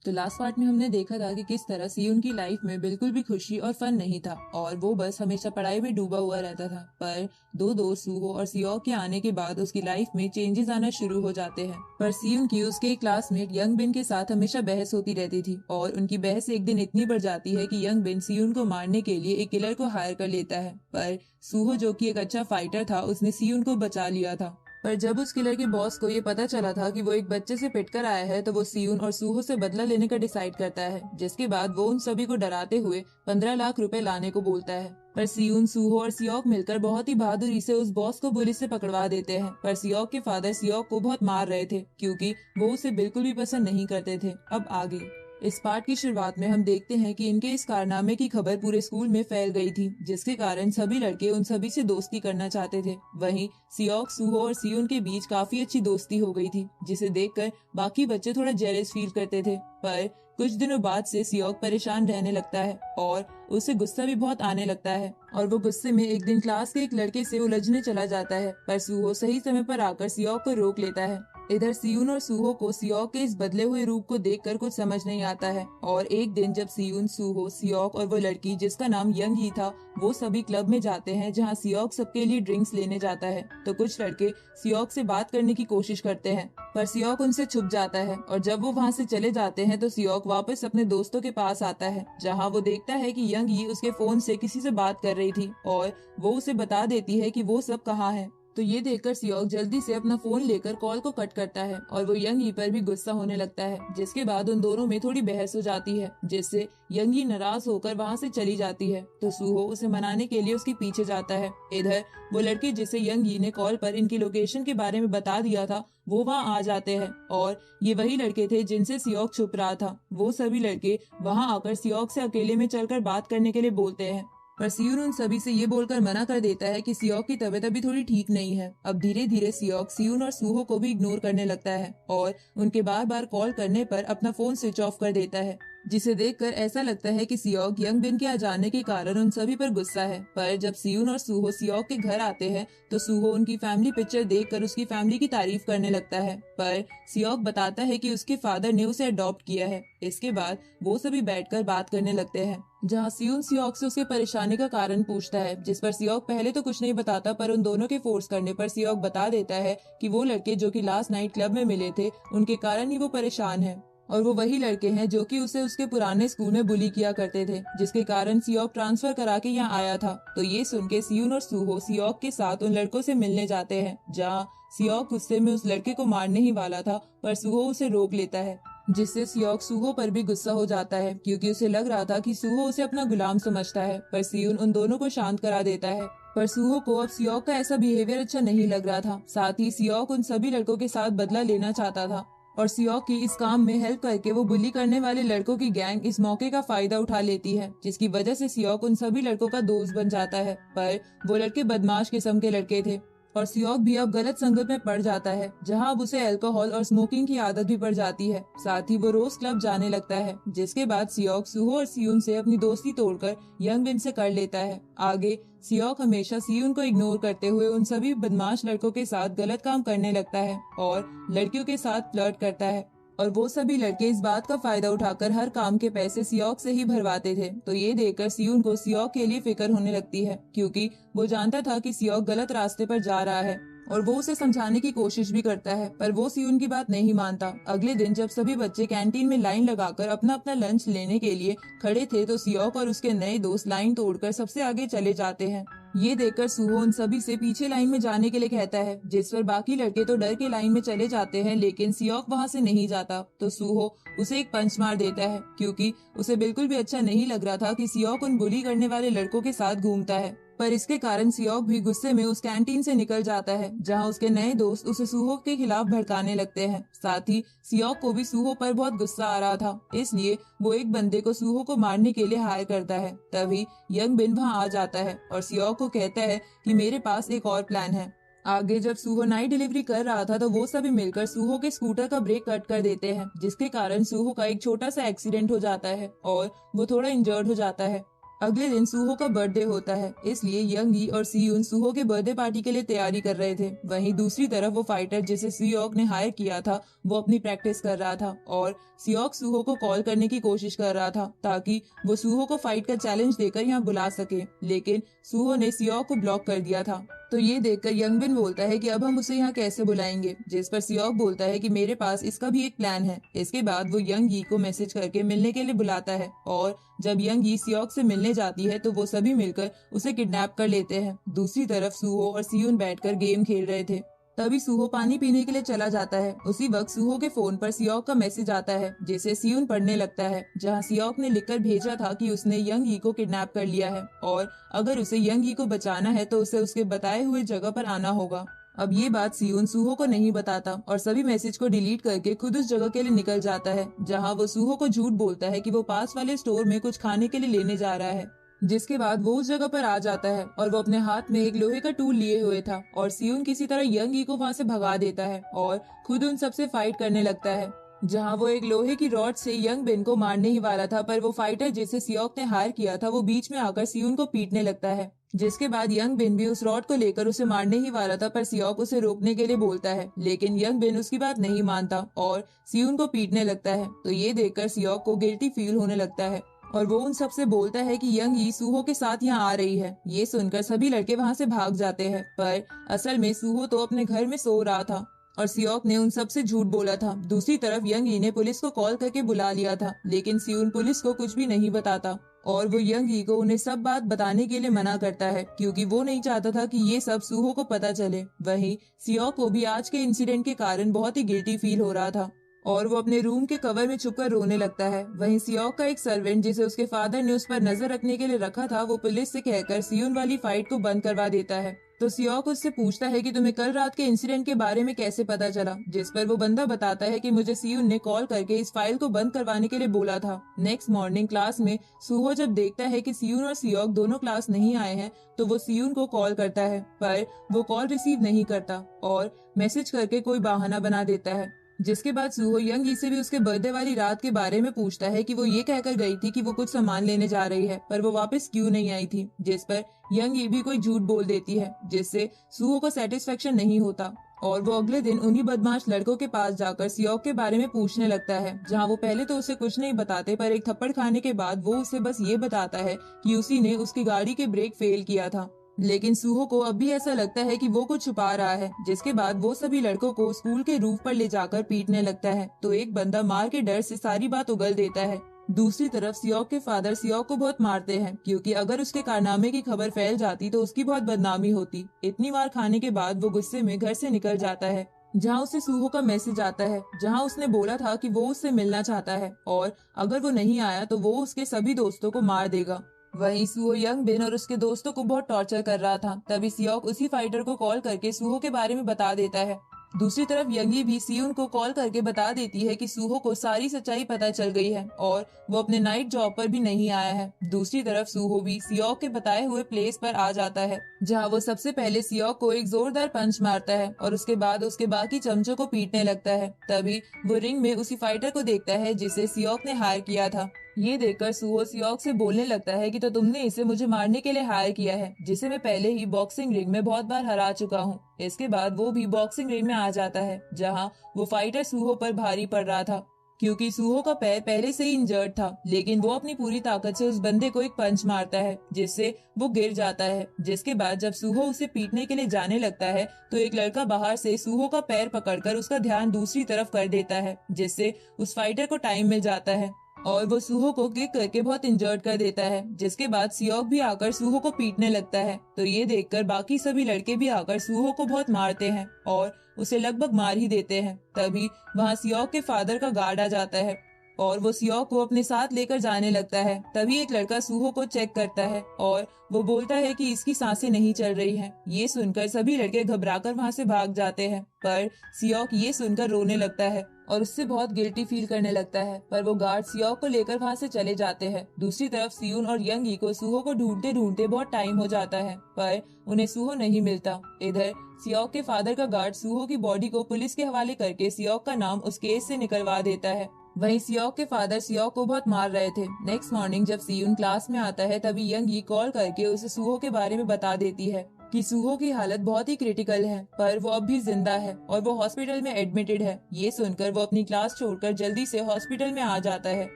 तो last part में हमने देखा था कि किस तरह सियुन की लाइफ में बिल्कुल भी खुशी और फन नहीं था और वो बस हमेशा पढ़ाई में डूबा हुआ रहता था। पर दो दोस्त सूहो और सियोक के आने के बाद उसकी लाइफ में चेंजेस आना शुरू हो जाते हैं। पर सियुन की उसके एक क्लासमेट यंग बिन के साथ हमेशा बहस होती रहती थी और उनकी बहस एक दिन इतनी बढ़ जाती है कि यंग बिन सियुन को मारने के लिए एक किलर को हायर कर लेता है। पर सूहो जो कि एक अच्छा फाइटर था उसने सियुन को बचा लिया था। पर जब उस किलर के बॉस को ये पता चला था कि वो एक बच्चे से पिटकर आया है तो वो सियुन और सूहो से बदला लेने का डिसाइड करता है, जिसके बाद वो उन सभी को डराते हुए 15 लाख रुपए लाने को बोलता है। पर सियुन, सूहो और सियोक मिलकर बहुत ही बहादुरी से उस बॉस को पुलिस से पकड़वा देते हैं। पर सियोक के फादर सियोक को बहुत मार रहे थे क्योंकि वो उसे बिल्कुल भी पसंद नहीं करते थे। अब आगे इस पार्ट की शुरुआत में हम देखते हैं कि इनके इस कारनामे की खबर पूरे स्कूल में फैल गई थी, जिसके कारण सभी लड़के उन सभी से दोस्ती करना चाहते थे। वहीं सियोक, सूहो और सियुन के बीच काफी अच्छी दोस्ती हो गई थी, जिसे देखकर बाकी बच्चे थोड़ा जेलस फील करते थे। पर कुछ दिनों बाद से सियोक परेशान रहने लगता है और उसे गुस्सा भी बहुत आने लगता है और वो गुस्से में एक दिन क्लास के एक लड़के से उलझने चला जाता है। पर सूहो सही समय पर आकर सियोक को रोक लेता है। इधर सियुन और सूहो को सियोक के इस बदले हुए रूप को देखकर कुछ समझ नहीं आता है और एक दिन जब सियुन, सूहो, सियोक और वो लड़की जिसका नाम यंग ही था वो सभी क्लब में जाते हैं जहां सियोक सबके लिए ड्रिंक्स लेने जाता है, तो कुछ लड़के सियोक से बात करने की कोशिश करते हैं पर सियोक उनसे छुप जाता है और जब वो वहां से चले जाते हैं तो सियोक वापस अपने दोस्तों के पास आता है जहां वो देखता है कि यंग ही उसके फोन से किसी से बात कर रही थी और वो उसे बता देती है कि वो सब कहाँ है। तो ये देखकर सियोक जल्दी से अपना फोन लेकर कॉल को कट करता है और वो यंग ही पर भी गुस्सा होने लगता है, जिसके बाद उन दोनों में थोड़ी बहस हो जाती है जिससे यंग ही नाराज होकर वहाँ से चली जाती है। तो सूहो उसे मनाने के लिए उसके पीछे जाता है। इधर वो लड़के जिसे यंग ही ने कॉल पर इनकी लोकेशन के बारे में बता दिया था वो वहाँ आ जाते हैं और ये वही लड़के थे जिनसे सियोक छुप रहा था। वो सभी लड़के वहाँ आकर सियोक से अकेले में चलकर बात करने के लिए बोलते हैं पर सियुन उन सभी से ये बोलकर मना कर देता है कि सियोक की तबीयत अभी थोड़ी ठीक नहीं है। अब धीरे धीरे सियोक सियुन और सूहो को भी इग्नोर करने लगता है और उनके बार बार कॉल करने पर अपना फोन स्विच ऑफ कर देता है, जिसे देखकर ऐसा लगता है कि सियोक यंग बिन के आ जाने के कारण उन सभी पर गुस्सा है। पर जब सियुन और सूहो सियोक के घर आते हैं तो सूहो उनकी फैमिली पिक्चर देखकर उसकी फैमिली की तारीफ करने लगता है पर सियोक बताता है कि उसके फादर ने उसे अडॉप्ट किया है। इसके बाद वो सभी बैठकर बात करने लगते हैं जहाँ सियुन सियोक से उसके परेशानी का कारण पूछता है, जिस पर सियोक पहले तो कुछ नहीं बताता पर उन दोनों के फोर्स करने पर सियोक बता देता है कि वो लड़के जो कि लास्ट नाइट क्लब में मिले थे उनके कारण ही वो परेशान है और वो वही लड़के हैं जो कि उसे उसके पुराने स्कूल में बुली किया करते थे, जिसके कारण सियोक ट्रांसफर करा के यहाँ आया था। तो ये सुन के सियुन और सूहो सियोक के साथ उन लड़कों से मिलने जाते हैं जहाँ सियोक गुस्से में उस लड़के को मारने ही वाला था पर सूहो उसे रोक लेता है, जिससे सियोक सूहो पर भी गुस्सा हो जाता है क्योंकि उसे लग रहा था कि सूहो उसे अपना गुलाम समझता है। पर सियुन उन दोनों को शांत करा देता है पर सूहो को अब सियोक का ऐसा बिहेवियर अच्छा नहीं लग रहा था। साथ ही सियोक उन सभी लड़कों के साथ बदला लेना चाहता था और सियोक की इस काम में हेल्प करके वो बुली करने वाले लड़कों की गैंग इस मौके का फायदा उठा लेती है, जिसकी वजह से सियोक उन सभी लड़कों का दोस्त बन जाता है। पर वो लड़के बदमाश किस्म के लड़के थे और सियोक भी अब गलत संगत में पड़ जाता है जहां अब उसे अल्कोहल और स्मोकिंग की आदत भी पड़ जाती है। साथ ही वो रोज क्लब जाने लगता है, जिसके बाद सियोक सूहो और सियुन से अपनी दोस्ती तोड़कर यंग बिन से कर लेता है। आगे सियोक हमेशा सियुन को इग्नोर करते हुए उन सभी बदमाश लड़कों के साथ गलत काम करने लगता है और लड़कियों के साथ फ्लर्ट करता है और वो सभी लड़के इस बात का फायदा उठाकर हर काम के पैसे सियोक से ही भरवाते थे। तो ये देखकर सियुन को सियोक के लिए फिक्र होने लगती है क्योंकि वो जानता था कि सियोक गलत रास्ते पर जा रहा है और वो उसे समझाने की कोशिश भी करता है पर वो सियुन की बात नहीं मानता। अगले दिन जब सभी बच्चे कैंटीन में लाइन लगाकर अपना अपना लंच लेने के लिए खड़े थे तो सियोक और उसके नए दोस्त लाइन तोड़कर सबसे आगे चले जाते हैं। ये देखकर सूहो उन सभी से पीछे लाइन में जाने के लिए कहता है, जिस पर बाकी लड़के तो डर के लाइन में चले जाते हैं लेकिन सियोक वहाँ से नहीं जाता। तो सूहो उसे एक पंच मार देता है क्योंकि उसे बिल्कुल भी अच्छा नहीं लग रहा था कि सियोक उन बुली करने वाले लड़कों के साथ घूमता है। पर इसके कारण सियोक भी गुस्से में उस कैंटीन से निकल जाता है जहां उसके नए दोस्त उसे सूहो के खिलाफ भड़काने लगते हैं। साथ ही सियोक को भी सूहो पर बहुत गुस्सा आ रहा था, इसलिए वो एक बंदे को सूहो को मारने के लिए हायर करता है। तभी यंग बिन वहां आ जाता है और सियोक को कहता है कि मेरे पास एक और प्लान है। आगे जब सूहो नाइट डिलीवरी कर रहा था तो वो सभी मिलकर सूहो के स्कूटर का ब्रेक कट कर देते हैं, जिसके कारण सूहो का एक छोटा सा एक्सीडेंट हो जाता है और वो थोड़ा इंजर्ड हो जाता है। अगले दिन सूहो का बर्थडे होता है, इसलिए यंगी और सियून सूहो के बर्थडे पार्टी के लिए तैयारी कर रहे थे। वहीं दूसरी तरफ वो फाइटर जिसे सियोक ने हायर किया था वो अपनी प्रैक्टिस कर रहा था और सियोक सूहो को कॉल करने की कोशिश कर रहा था ताकि वो सूहो को फाइट का चैलेंज देकर यहाँ बुला सके, लेकिन सूहो ने सियोक को ब्लॉक कर दिया था। तो ये देखकर यंगबिन बोलता है कि अब हम उसे यहाँ कैसे बुलाएंगे, जिस पर सियोक बोलता है कि मेरे पास इसका भी एक प्लान है। इसके बाद वो यंगी को मैसेज करके मिलने के लिए बुलाता है और जब यंगी सियोक से मिलने जाती है तो वो सभी मिलकर उसे किडनैप कर लेते हैं। दूसरी तरफ सूहो और सियून बैठकर गेम खेल रहे थे। तभी सूहो पानी पीने के लिए चला जाता है। उसी वक्त सूहो के फोन पर सियोक का मैसेज आता है जिसे सियून पढ़ने लगता है, जहां सियोक ने लिखकर भेजा था कि उसने यंगी को किडनैप कर लिया है और अगर उसे यंगी को बचाना है तो उसे उसके बताए हुए जगह पर आना होगा। अब ये बात सियून सूहो को नहीं बताता और सभी मैसेज को डिलीट करके खुद उस जगह के लिए निकल जाता है, जहां वो सूहो को झूठ बोलता है कि वो पास वाले स्टोर में कुछ खाने के लिए लेने जा रहा है। जिसके बाद वो उस जगह पर आ जाता है और वो अपने हाथ में एक लोहे का टूल लिए हुए था और सियून किसी तरह यंगी को वहाँ से भगा देता है और खुद उन सबसे फाइट करने लगता है, जहाँ वो एक लोहे की रॉड से यंग बिन को मारने ही वाला था, पर वो फाइटर जिसे सियोक ने हायर किया था वो बीच में आकर सियून को पीटने लगता है। जिसके बाद यंग बिन भी उस रॉड को लेकर उसे मारने ही वाला था, पर सियोक उसे रोकने के लिए बोलता है, लेकिन यंग बिन उसकी बात नहीं मानता और सियून को पीटने लगता है। तो ये देखकर सियोक को गिल्टी फील होने लगता है और वो उन सबसे बोलता है कि यंगी सूहो के साथ यहाँ आ रही है। ये सुनकर सभी लड़के वहाँ से भाग जाते हैं, पर असल में सूहो तो अपने घर में सो रहा था और सियोक ने उन सबसे झूठ बोला था। दूसरी तरफ यंगी ने पुलिस को कॉल करके बुला लिया था, लेकिन सियून पुलिस को कुछ भी नहीं बताता और वो यंगी को उन्हें सब बात बताने के लिए मना करता है क्योंकि वो नहीं चाहता था कि ये सब सूहो को पता चले। वहीं सियोक को भी आज के इंसिडेंट के कारण बहुत ही गिल्टी फील हो रहा था और वो अपने रूम के कवर में छुपकर रोने लगता है। वहीं सियोक का एक सर्वेंट जिसे उसके फादर ने उस पर नजर रखने के लिए रखा था वो पुलिस से कहकर सियून वाली फाइट को बंद करवा देता है। तो सियोक उससे पूछता है कि तुम्हें कल रात के इंसिडेंट के बारे में कैसे पता चला, जिस पर वो बंदा बताता है कि मुझे सियून ने कॉल करके इस फाइल को बंद करवाने के लिए बोला था। नेक्स्ट मॉर्निंग क्लास में सूहो जब देखता है कि सियून और सियोक दोनों क्लास नहीं आए हैं तो वो सियून को कॉल करता है, पर वो कॉल रिसीव नहीं करता और मैसेज करके कोई बहाना बना देता है। जिसके बाद सूहो यंगी से भी उसके बर्थडे वाली रात के बारे में पूछता है कि वो ये कहकर गई थी कि वो कुछ सामान लेने जा रही है, पर वो वापस क्यों नहीं आई थी, जिस पर यंगी भी कोई झूठ बोल देती है, जिससे सूहो को सेटिस्फेक्शन नहीं होता और वो अगले दिन उन्हीं बदमाश लड़कों के पास जाकर सियोक के बारे में पूछने लगता है, जहाँ वो पहले तो उसे कुछ नहीं बताते, पर एक थप्पड़ खाने के बाद वो उसे बस ये बताता है कि उसी ने उसकी गाड़ी के ब्रेक फेल किया था। लेकिन सूहो को अब भी ऐसा लगता है कि वो कुछ छुपा रहा है। जिसके बाद वो सभी लड़कों को स्कूल के रूफ पर ले जाकर पीटने लगता है, तो एक बंदा मार के डर से सारी बात उगल देता है। दूसरी तरफ सियोक के फादर सियोक को बहुत मारते हैं क्योंकि अगर उसके कारनामे की खबर फैल जाती तो उसकी बहुत बदनामी होती। इतनी मार खाने के बाद वो गुस्से में घर से निकल जाता है, जहाँ उसे सूहो का मैसेज आता है जहाँ उसने बोला था कि वो उससे मिलना चाहता है और अगर वो नहीं आया तो वो उसके सभी दोस्तों को मार देगा। वहीं सूहो यंग बिन और उसके दोस्तों को बहुत टॉर्चर कर रहा था। तभी सियोक उसी फाइटर को कॉल करके सूहो के बारे में बता देता है। दूसरी तरफ यंगी भी सियून को कॉल करके बता देती है कि सूहो को सारी सच्चाई पता चल गई है और वो अपने नाइट जॉब पर भी नहीं आया है। दूसरी तरफ सूहो भी सियोक के बताए हुए प्लेस पर आ जाता है, जहाँ वो सबसे पहले सियोक को एक जोरदार पंच मारता है और उसके बाद उसके बाकी चमचों को पीटने लगता है। तभी वो रिंग में उसी फाइटर को देखता है जिसे सियोक ने हायर किया था। ये देखकर सूहो सियोक से बोलने लगता है कि तो तुमने इसे मुझे मारने के लिए हायर किया है, जिसे मैं पहले ही बॉक्सिंग रिंग में बहुत बार हरा चुका हूँ। इसके बाद वो भी बॉक्सिंग रिंग में आ जाता है, जहाँ वो फाइटर सूहो पर भारी पड़ रहा था क्योंकि सूहो का पैर पहले से ही इंजर्ड था, लेकिन वो अपनी पूरी ताकत से उस बंदे को एक पंच मारता है जिससे वो गिर जाता है। जिसके बाद जब सूहो उसे पीटने के लिए जाने लगता है तो एक लड़का बाहर से सूहो का पैर पकड़कर उसका ध्यान दूसरी तरफ कर देता है, जिससे उस फाइटर को टाइम मिल जाता है और वो सूहो को किक करके बहुत इंजर्ड कर देता है। जिसके बाद सियोक भी आकर सूहो को पीटने लगता है, तो ये देखकर बाकी सभी लड़के भी आकर सूहो को बहुत मारते हैं और उसे लगभग मार ही देते हैं। तभी वहाँ सियोक के फादर का गार्ड आ जाता है और वो सियोक को अपने साथ लेकर जाने लगता है। तभी एक लड़का सूहो को चेक करता है और वो बोलता है कि इसकी सांसें नहीं चल रही हैं। ये सुनकर सभी लड़के घबराकर वहाँ से भाग जाते हैं, पर सियोक ये सुनकर रोने लगता है और उससे बहुत गिल्टी फील करने लगता है। पर वो गार्ड सियोक को लेकर वहाँ से चले जाते हैं। दूसरी तरफ सियून और यंगी को सूहो को ढूंढते ढूंढते बहुत टाइम हो जाता है, पर उन्हें सूहो नहीं मिलता। इधर सियोक के फादर का गार्ड सूहो की बॉडी को पुलिस के हवाले करके सियोक का नाम उस केस से निकलवा देता है। वहीं सियोक के फादर सियोक को बहुत मार रहे थे। नेक्स्ट मॉर्निंग जब सियुन क्लास में आता है तभी यंगी कॉल करके उसे सूहो के बारे में बता देती है कि सूहो की हालत बहुत ही क्रिटिकल है, पर वो अब भी जिंदा है और वो हॉस्पिटल में एडमिटेड है। ये सुनकर वो अपनी क्लास छोड़कर जल्दी से हॉस्पिटल में आ जाता है,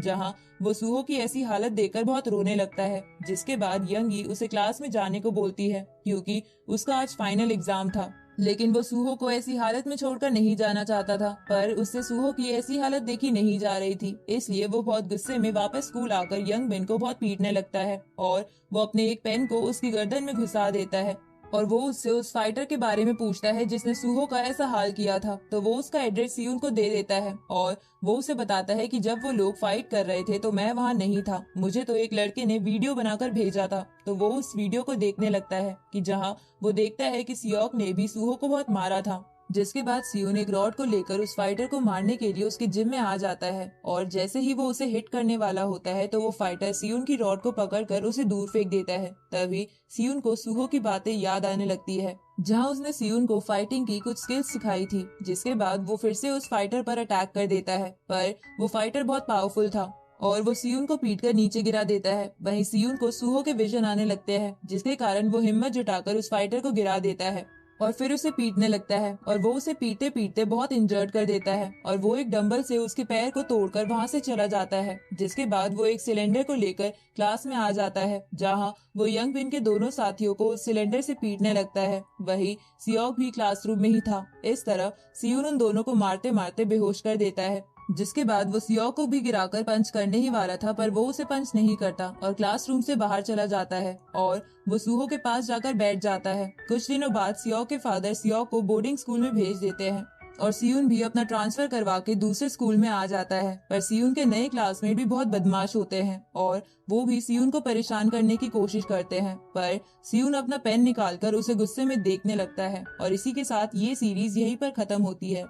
जहाँ वो सूहो की ऐसी हालत देखकर बहुत रोने लगता है। जिसके बाद यंगी उसे क्लास में जाने को बोलती है क्योंकि उसका आज फाइनल एग्जाम था। लेकिन वो सूहो को ऐसी हालत में छोड़कर नहीं जाना चाहता था, पर उससे सूहो की ऐसी हालत देखी नहीं जा रही थी। इसलिए वो बहुत गुस्से में वापस स्कूल आकर यंग बिन को बहुत पीटने लगता है और वो अपने एक पेन को उसकी गर्दन में घुसा देता है और वो उससे उस फाइटर के बारे में पूछता है जिसने सूहो का ऐसा हाल किया था। तो वो उसका एड्रेस सियुन को दे देता है और वो उसे बताता है कि जब वो लोग फाइट कर रहे थे तो मैं वहाँ नहीं था, मुझे तो एक लड़के ने वीडियो बनाकर भेजा था। तो वो उस वीडियो को देखने लगता है कि जहाँ वो देखता है कि सियोक ने भी सूहो को बहुत मारा था। जिसके बाद सियुन एक रॉड को लेकर उस फाइटर को मारने के लिए उसके जिम में आ जाता है और जैसे ही वो उसे हिट करने वाला होता है तो वो फाइटर सियुन की रॉड को पकड़कर उसे दूर फेंक देता है। तभी सियुन को सूहो की बातें याद आने लगती है, जहां उसने सियुन को फाइटिंग की कुछ स्किल्स सिखाई थी। जिसके बाद वो फिर से उस फाइटर पर अटैक कर देता है, पर वो फाइटर बहुत पावरफुल था और वो सियुन को पीटकर नीचे गिरा देता है। वहीं सियुन को सूहो के विजन आने लगते हैं, जिसके कारण वो हिम्मत जुटाकर उस फाइटर को गिरा देता है और फिर उसे पीटने लगता है और वो उसे पीटते पीटते बहुत इंजर्ड कर देता है और वो एक डंबल से उसके पैर को तोड़कर वहां से चला जाता है। जिसके बाद वो एक सिलेंडर को लेकर क्लास में आ जाता है, जहां वो यंग बिन के दोनों साथियों को उस सिलेंडर से पीटने लगता है। वही सियोक भी क्लासरूम में ही था। इस तरह सियुन उन दोनों को मारते मारते बेहोश कर देता है। जिसके बाद वो सियोक को भी गिराकर पंच करने ही वाला था, पर वो उसे पंच नहीं करता और क्लासरूम से बाहर चला जाता है और वो सूहो के पास जाकर बैठ जाता है। कुछ दिनों बाद सियोक के फादर सियोक को बोर्डिंग स्कूल में भेज देते हैं और सियुन भी अपना ट्रांसफर करवा के दूसरे स्कूल में आ जाता है। पर सियुन के नए क्लासमेट भी बहुत बदमाश होते हैं और वो भी सियुन को परेशान करने की कोशिश करते हैं, पर सियुन अपना पेन निकालकर उसे गुस्से में देखने लगता है। और इसी के साथ ये सीरीज यहीं पर खत्म होती है।